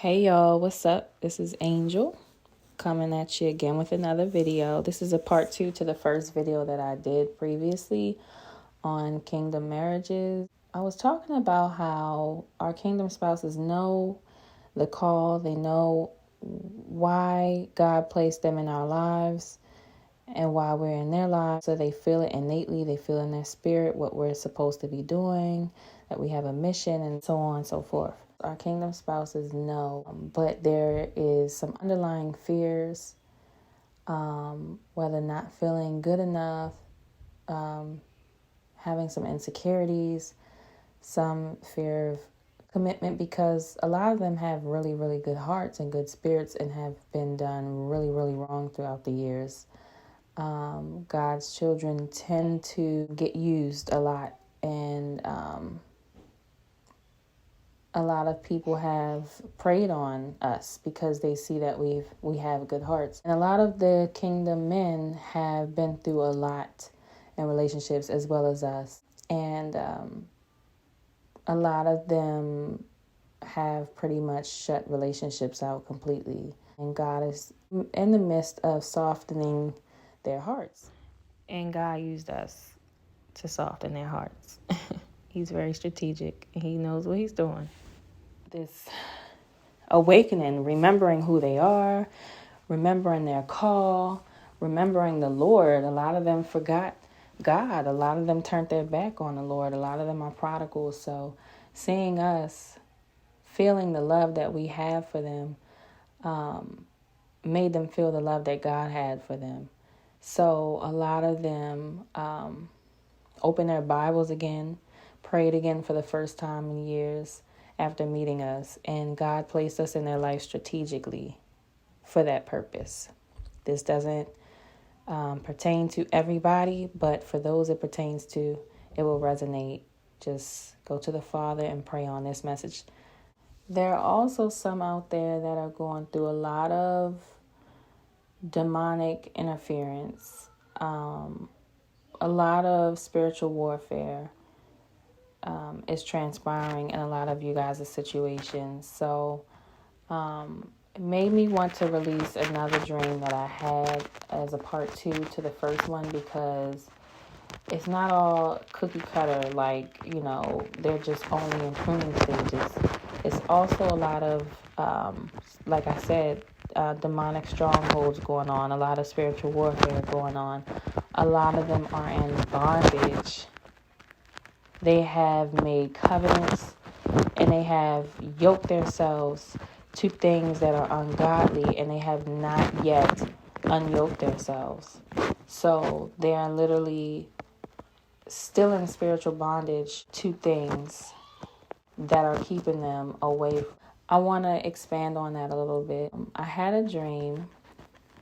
Hey y'all, what's up? This is Angel coming at you again with another video. This is a part 2 to the first video that I did previously on kingdom marriages. I was talking about how our kingdom spouses know the call, they know why God placed them in our lives and why we're in their lives. So they feel it innately, they feel in their spirit what we're supposed to be doing, that we have a mission, and so on and so forth. Our kingdom spouses know, but there is some underlying fears, whether not feeling good enough, having some insecurities, some fear of commitment, because a lot of them have really, really good hearts and good spirits and have been done really, really wrong throughout the years. God's children tend to get used a lot, and a lot of people have preyed on us because they see that we have good hearts. And a lot of the kingdom men have been through a lot in relationships as well as us. And a lot of them have pretty much shut relationships out completely. And God is in the midst of softening their hearts. And God used us to soften their hearts. He's very strategic. He knows what he's doing. This awakening, remembering who they are, remembering their call, remembering the Lord. A lot of them forgot God. A lot of them turned their back on the Lord. A lot of them are prodigals. So seeing us, feeling the love that we have for them, made them feel the love that God had for them. So a lot of them opened their Bibles again, prayed again for the first time in years after meeting us, and God placed us in their life strategically for that purpose. This doesn't pertain to everybody, but for those it pertains to, it will resonate. Just go to the Father and pray on this message. There are also some out there that are going through a lot of demonic interference, a lot of spiritual warfare is transpiring in a lot of you guys' situations. So it made me want to release another dream that I had as a part 2 to the first one, because it's not all cookie cutter, like, they're just only in pruning stages. It's also a lot of, like I said, demonic strongholds going on, a lot of spiritual warfare going on. A lot of them are in bondage. They have made covenants and they have yoked themselves to things that are ungodly, and they have not yet unyoked themselves. So they are literally still in spiritual bondage to things that are keeping them away. I want to expand on that a little bit. I had a dream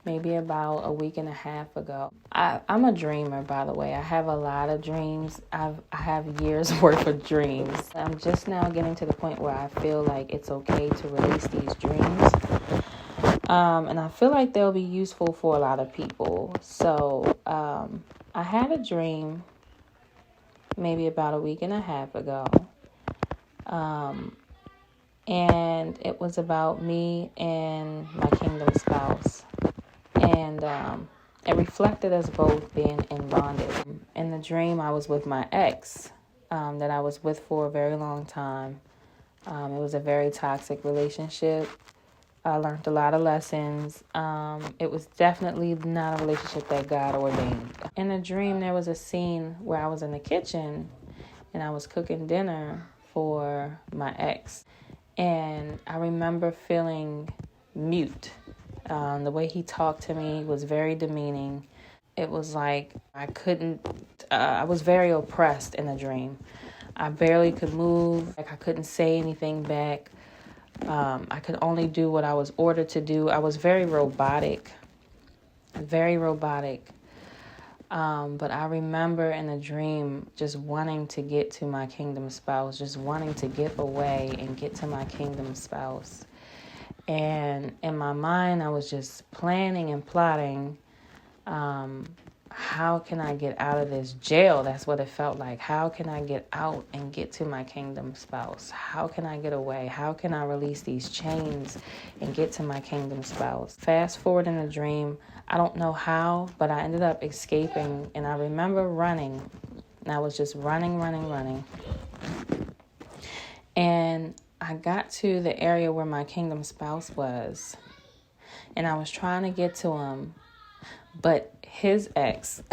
maybe about a week and a half ago. I'm a dreamer, by the way. I have a lot of dreams. I have years worth of dreams. I'm just now getting to the point where I feel like it's okay to release these dreams. And I feel like they'll be useful for a lot of people. So I had a dream maybe about a week and a half ago. And it was about me and my kingdom spouse. And it reflected us both being in bondage. In the dream, I was with my ex that I was with for a very long time. It was a very toxic relationship. I learned a lot of lessons. It was definitely not a relationship that God ordained. In the dream, there was a scene where I was in the kitchen and I was cooking dinner for my ex. And I remember feeling mute. The way he talked to me was very demeaning. It was like I was very oppressed in the dream. I barely could move. Like, I couldn't say anything back. I could only do what I was ordered to do. I was very robotic. Very robotic. But I remember in the dream just wanting to get to my kingdom spouse, just wanting to get away and get to my kingdom spouse. And in my mind, I was just planning and plotting how can I get out of this jail? That's what it felt like. How can I get out and get to my kingdom spouse? How can I get away? How can I release these chains and get to my kingdom spouse? Fast forward in a dream, I don't know how, but I ended up escaping, and I remember running. And I was just running. And I got to the area where my kingdom spouse was, and I was trying to get to him, but his ex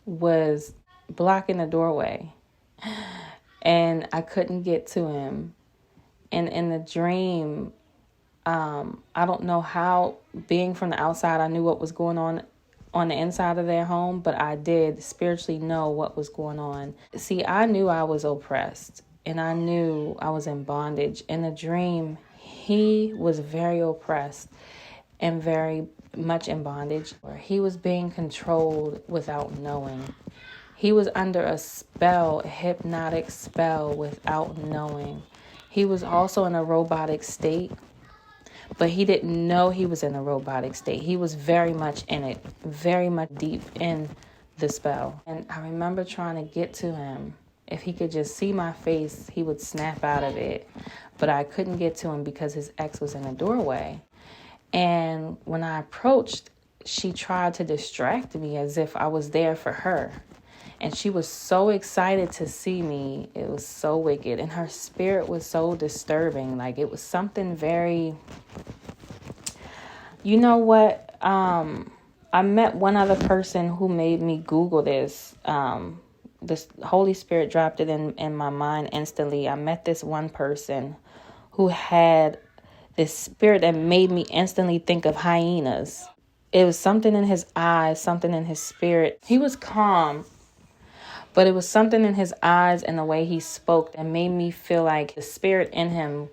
was blocking the doorway, and I couldn't get to him. And in the dream, I don't know how, being from the outside, I knew what was going on the inside of their home, but I did spiritually know what was going on. See, I knew I was oppressed, and I knew I was in bondage. In the dream, he was very oppressed and very much in bondage. He was being controlled without knowing. He was under a spell, a hypnotic spell, without knowing. He was also in a robotic state, but he didn't know he was in a robotic state. He was very much in it, very much deep in the spell. And I remember trying to get to him. If he could just see my face, he would snap out of it. But I couldn't get to him because his ex was in the doorway. And when I approached, she tried to distract me as if I was there for her. And she was so excited to see me. It was so wicked. And her spirit was so disturbing. Like, it was something very... You know what? I met one other person who made me Google this. The Holy Spirit dropped it in my mind instantly. I met this one person who had this spirit that made me instantly think of hyenas. It was something in his eyes, something in his spirit. He was calm, but it was something in his eyes and the way he spoke that made me feel like the spirit in him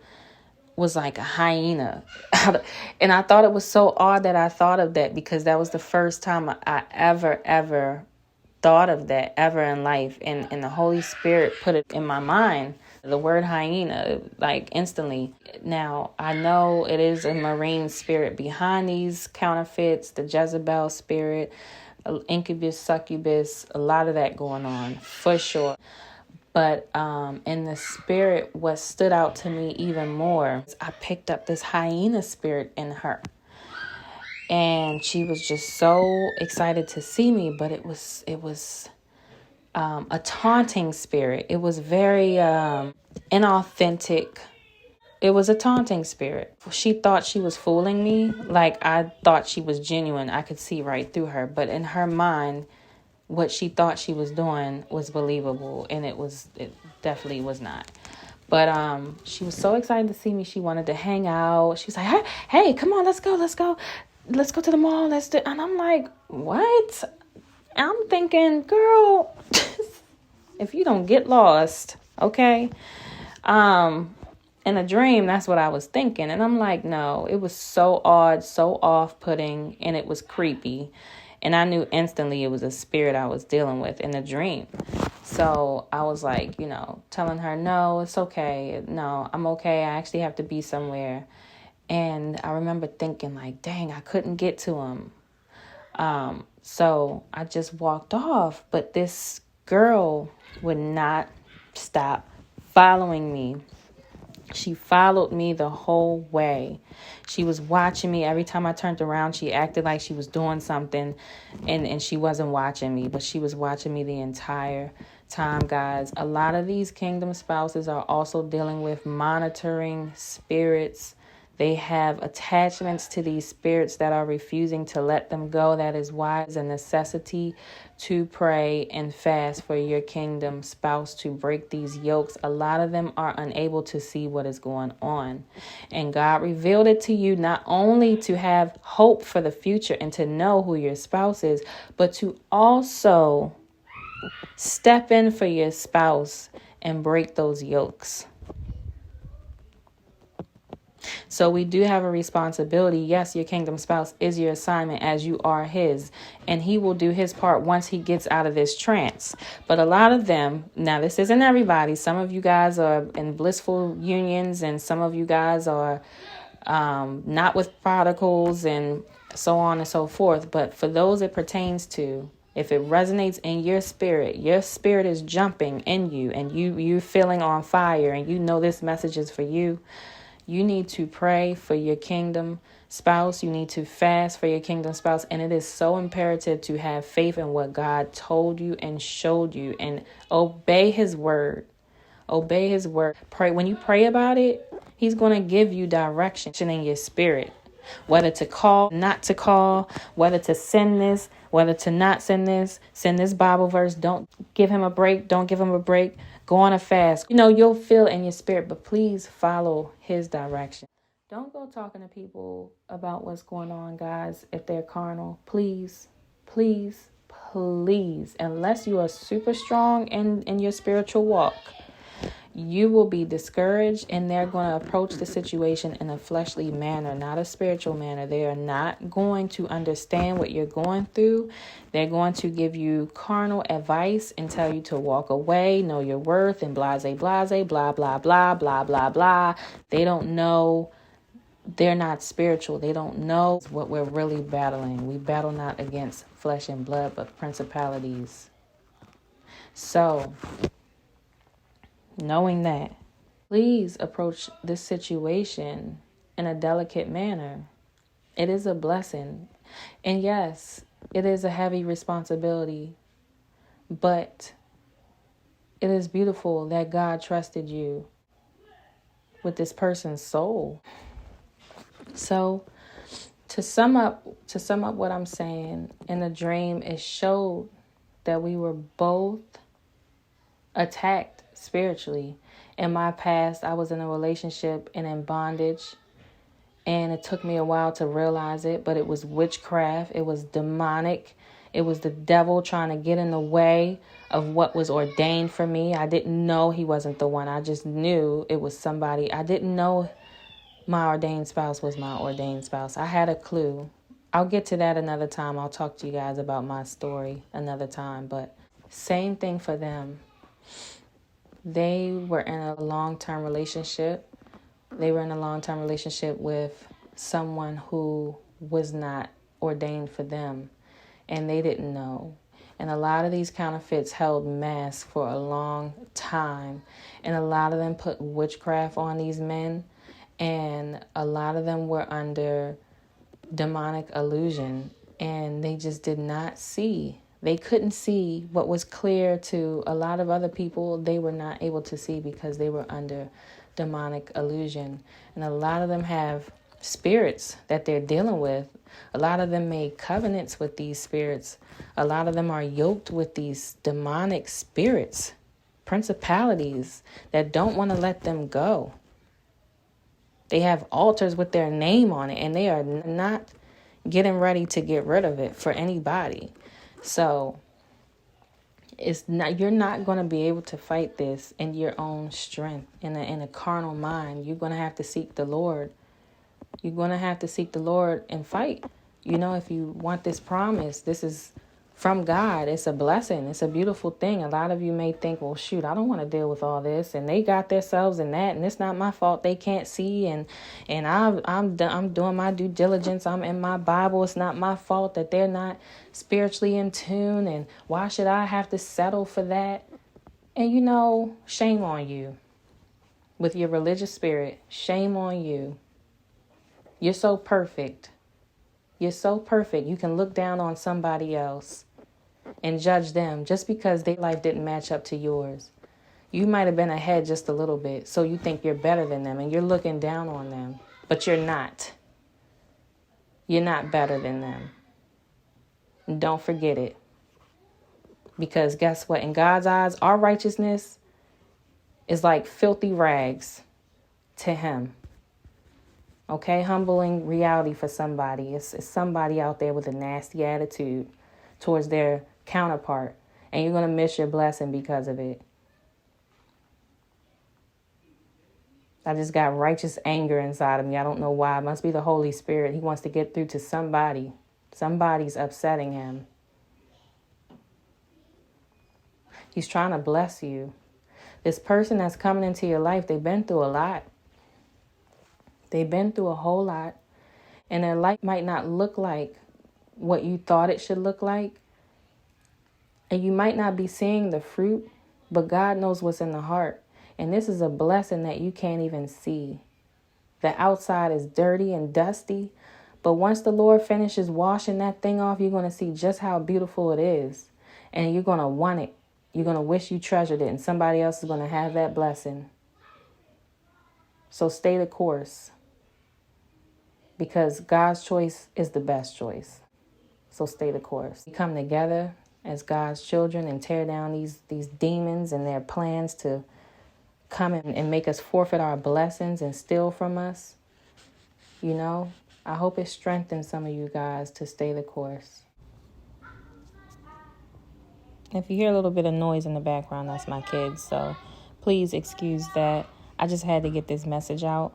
was like a hyena. And I thought it was so odd that I thought of that, because that was the first time I ever thought of that ever in life. And the Holy Spirit put it in my mind, the word hyena, like instantly. Now, I know it is a marine spirit behind these counterfeits, the Jezebel spirit, incubus, succubus, a lot of that going on for sure. But in the spirit, what stood out to me even more, I picked up this hyena spirit in her. And she was just so excited to see me, but it was a taunting spirit. It was very inauthentic. It was a taunting spirit. She thought she was fooling me. Like, I thought she was genuine. I could see right through her. But in her mind, what she thought she was doing was believable, and it definitely was not. But she was so excited to see me. She wanted to hang out. She was like, hey, come on, let's go to the mall. And I'm like, what? And I'm thinking, girl, if you don't get lost, okay? In a dream, that's what I was thinking. And I'm like, no, it was so odd, so off-putting, and it was creepy. And I knew instantly it was a spirit I was dealing with in a dream. So I was like, telling her, no, it's okay. No, I'm okay. I actually have to be somewhere. And I remember thinking like, dang, I couldn't get to him. So I just walked off. But this girl would not stop following me. She followed me the whole way. She was watching me. Every time I turned around, she acted like she was doing something, and she wasn't watching me, but she was watching me the entire time, guys. A lot of these kingdom spouses are also dealing with monitoring spirits. They have attachments to these spirits that are refusing to let them go. That is why it's a necessity to pray and fast for your kingdom spouse to break these yokes. A lot of them are unable to see what is going on. And God revealed it to you not only to have hope for the future and to know who your spouse is, but to also step in for your spouse and break those yokes. So we do have a responsibility. Yes, your kingdom spouse is your assignment as you are his, and he will do his part once he gets out of this trance. But a lot of them, now this isn't everybody. Some of you guys are in blissful unions, and some of you guys are not with prodigals, and so on and so forth. But for those it pertains to, if it resonates in your spirit is jumping in you, and you're feeling on fire, and you know this message is for you, you need to pray for your kingdom spouse. You need to fast for your kingdom spouse. And it is so imperative to have faith in what God told you and showed you, and obey his word. Obey his word. Pray. When you pray about it, he's going to give you direction in your spirit. Whether to call, not to call, whether to send this, whether to not send this Bible verse. Don't give him a break. Don't give him a break. Go on a fast. You'll feel in your spirit, but please follow his direction. Don't go talking to people about what's going on, guys, if they're carnal. Please, please, please. Unless you are super strong in your spiritual walk, you will be discouraged, and they're going to approach the situation in a fleshly manner, not a spiritual manner. They are not going to understand what you're going through. They're going to give you carnal advice and tell you to walk away, know your worth, and blase, blah, blah, blah, blah, blah, blah. They don't know. They're not spiritual. They don't know what we're really battling. We battle not against flesh and blood, but principalities. So, knowing that, please approach this situation in a delicate manner. It is a blessing. And yes, it is a heavy responsibility, but it is beautiful that God trusted you with this person's soul. So to sum up what I'm saying, in the dream, it showed that we were both attacked spiritually. In my past, I was in a relationship and in bondage, and it took me a while to realize it, but it was witchcraft. It was demonic. It was the devil trying to get in the way of what was ordained for me. I didn't know he wasn't the one. I just knew it was somebody. I didn't know my ordained spouse was my ordained spouse. I had a clue. I'll get to that another time. I'll talk to you guys about my story another time, but same thing for them. They were in a long-term relationship. They were in a long-term relationship with someone who was not ordained for them, and they didn't know. And a lot of these counterfeits held mass for a long time, and a lot of them put witchcraft on these men, and a lot of them were under demonic illusion, and they just did not see. They couldn't see what was clear to a lot of other people. They were not able to see because they were under demonic illusion. And a lot of them have spirits that they're dealing with. A lot of them made covenants with these spirits. A lot of them are yoked with these demonic spirits, principalities that don't want to let them go. They have altars with their name on it, and they are not getting ready to get rid of it for anybody. So you're not going to be able to fight this in your own strength, in a carnal mind. You're going to have to seek the Lord. You're going to have to seek the Lord and fight. If you want this promise, this is from God. It's a blessing. It's a beautiful thing. A lot of you may think, well, shoot, I don't want to deal with all this, and they got themselves in that, and it's not my fault. They can't see, and I'm doing my due diligence. I'm in my Bible. It's not my fault that they're not spiritually in tune, and why should I have to settle for that? And shame on you with your religious spirit. Shame on you. You're so perfect. You're so perfect. You can look down on somebody else and judge them just because their life didn't match up to yours. You might have been ahead just a little bit, so you think you're better than them, and you're looking down on them. But you're not. You're not better than them. And don't forget it. Because guess what? In God's eyes, our righteousness is like filthy rags to him. Okay, humbling reality for somebody. It's somebody out there with a nasty attitude towards their counterpart, and you're going to miss your blessing because of it. I just got righteous anger inside of me. I don't know why. It must be the Holy Spirit. He wants to get through to somebody. Somebody's upsetting him. He's trying to bless you. This person that's coming into your life, they've been through a lot. They've been through a whole lot. And their life might not look like what you thought it should look like. And you might not be seeing the fruit, but God knows what's in the heart. And this is a blessing that you can't even see. The outside is dirty and dusty, but once the Lord finishes washing that thing off, you're going to see just how beautiful it is. And you're going to want it. You're going to wish you treasured it, and somebody else is going to have that blessing. So stay the course, because God's choice is the best choice. So stay the course. We come together as God's children and tear down these demons and their plans to come and make us forfeit our blessings and steal from us. You know, I hope it strengthens some of you guys to stay the course. If you hear a little bit of noise in the background, that's my kids. So please excuse that. I just had to get this message out.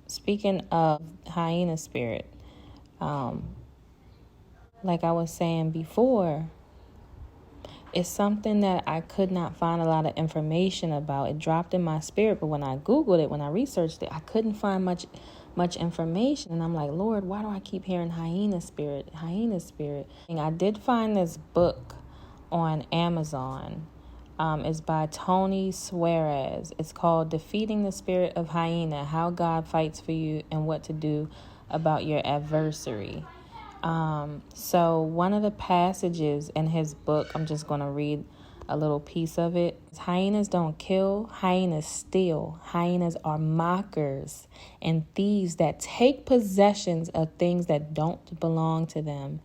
Speaking of hyena spirit, like I was saying before, it's something that I could not find a lot of information about. It dropped in my spirit, but when I Googled it, when I researched it, I couldn't find much information. And I'm like, Lord, why do I keep hearing hyena spirit, hyena spirit? And I did find this book on Amazon. It's by Tony Suarez. It's called Defeating the Spirit of Hyena, How God Fights for You and What to Do About Your Adversary. So one of the passages in his book, I'm just going to read a little piece of it. Hyenas don't kill, hyenas steal. Hyenas are mockers and thieves that take possessions of things that don't belong to them.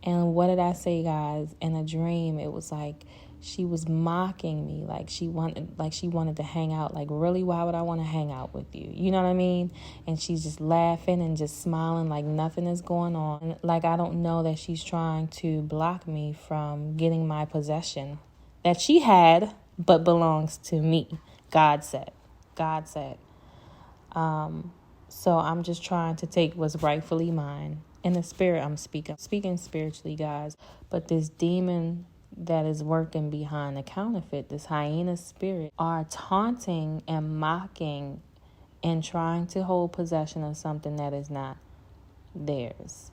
And what did I say, guys? In a dream, it was like she was mocking me, like she wanted to hang out. Like, really, why would I want to hang out with you? You know what I mean? And she's just laughing and just smiling like nothing is going on. Like, I don't know that she's trying to block me from getting my possession that she had, but belongs to me. God said. So I'm just trying to take what's rightfully mine. In the spirit, I'm speaking spiritually, guys. But this demon that is working behind the counterfeit, this hyena spirit, are taunting and mocking and trying to hold possession of something that is not theirs.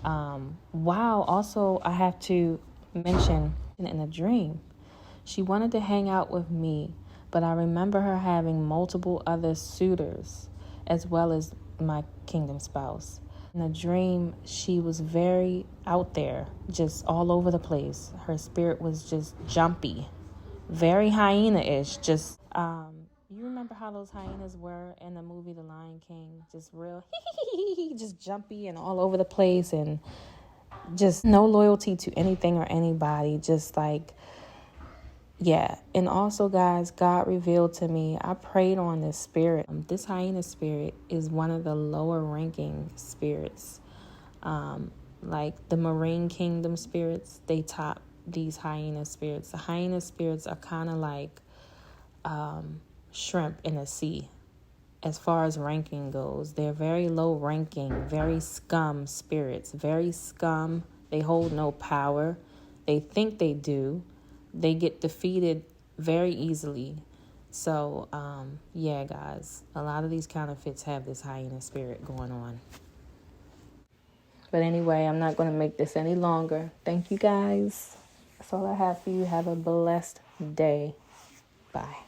Wow. Also, I have to mention in a dream, she wanted to hang out with me, but I remember her having multiple other suitors as well as my kingdom spouse. In the dream, she was very out there, just all over the place. Her spirit was just jumpy, very hyena-ish. Just, you remember how those hyenas were in the movie The Lion King? Just real, just jumpy and all over the place, and just no loyalty to anything or anybody. Just like, yeah. And also, guys, God revealed to me, I prayed on this spirit. This hyena spirit is one of the lower ranking spirits. Like the marine kingdom spirits, they top these hyena spirits. The hyena spirits are kind of like shrimp in the sea as far as ranking goes. They're very low ranking, very scum spirits, very scum. They hold no power. They think they do. They get defeated very easily. So, yeah, guys, a lot of these counterfeits have this hyena spirit going on. But anyway, I'm not going to make this any longer. Thank you, guys. That's all I have for you. Have a blessed day. Bye.